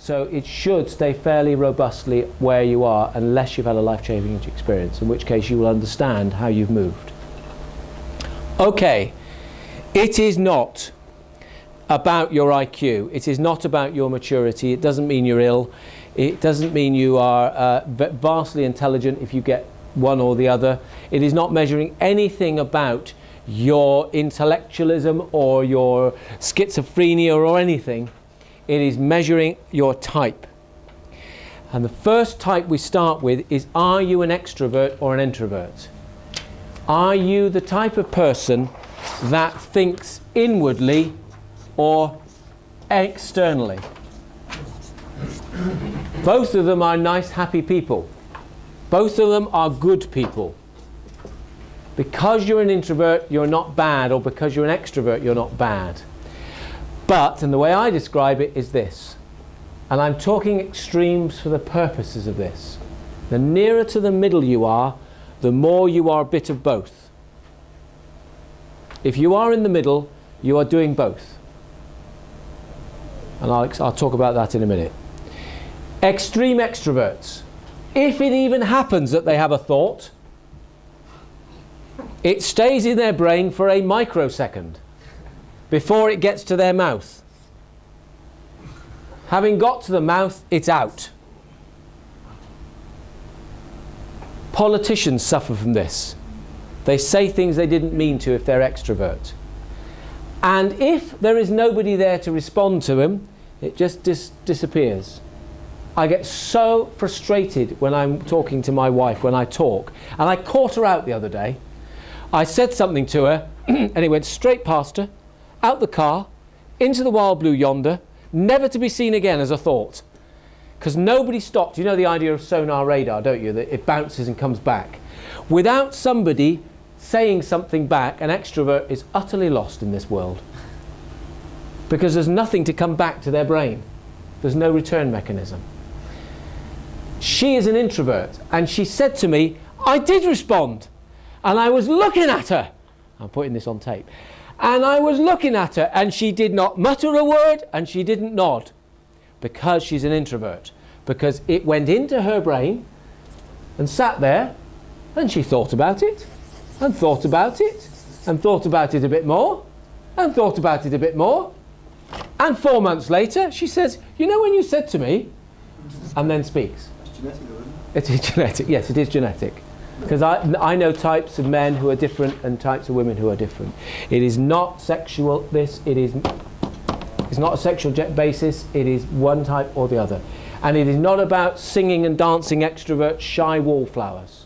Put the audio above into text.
So it should stay fairly robustly where you are unless you've had a life-changing experience, in which case you will understand how you've moved. Okay, it is not about your IQ. It is not about your maturity. It doesn't mean you're ill. It doesn't mean you are vastly intelligent if you get one or the other. It is not measuring anything about your intellectualism or your schizophrenia or anything. It is measuring your type. And the first type we start with is, are you an extrovert or an introvert? Are you the type of person that thinks inwardly or externally? Both of them are nice, happy people. Both of them are good people. Because you're an introvert, you're not bad, or because you're an extrovert, you're not bad. But, and the way I describe it is this, and I'm talking extremes for the purposes of this. The nearer to the middle you are, the more you are a bit of both. If you are in the middle, you are doing both. And I'll talk about that in a minute. Extreme extroverts. If it even happens that they have a thought, it stays in their brain for a microsecond before it gets to their mouth. Having got to the mouth, it's out. Politicians suffer from this. They say things they didn't mean to if they're extrovert. And if there is nobody there to respond to them, it just disappears. I get so frustrated when I'm talking to my wife, when I talk. And I caught her out the other day. I said something to her, and it went straight past her, out the car, into the wild blue yonder, never to be seen again as a thought. Because nobody stopped. You know the idea of sonar radar, don't you? That it bounces and comes back. Without somebody saying something back, an extrovert is utterly lost in this world. Because there's nothing to come back to their brain. There's no return mechanism. She is an introvert, and she said to me, I did respond. And I was looking at her. I'm putting this on tape. And I was looking at her, and she did not mutter a word, and she didn't nod. Because she's an introvert. Because it went into her brain and sat there, and she thought about it, and thought about it, and thought about it a bit more, and thought about it a bit more. And 4 months later, she says, you know when you said to me, and then speaks. It's genetic, though, isn't It it? is genetic, yes, it is genetic. Because I know types of men who are different and types of women who are different. It is not sexual, it's not a sexual basis, it is one type or the other. And it is not about singing and dancing extroverts, shy wallflowers.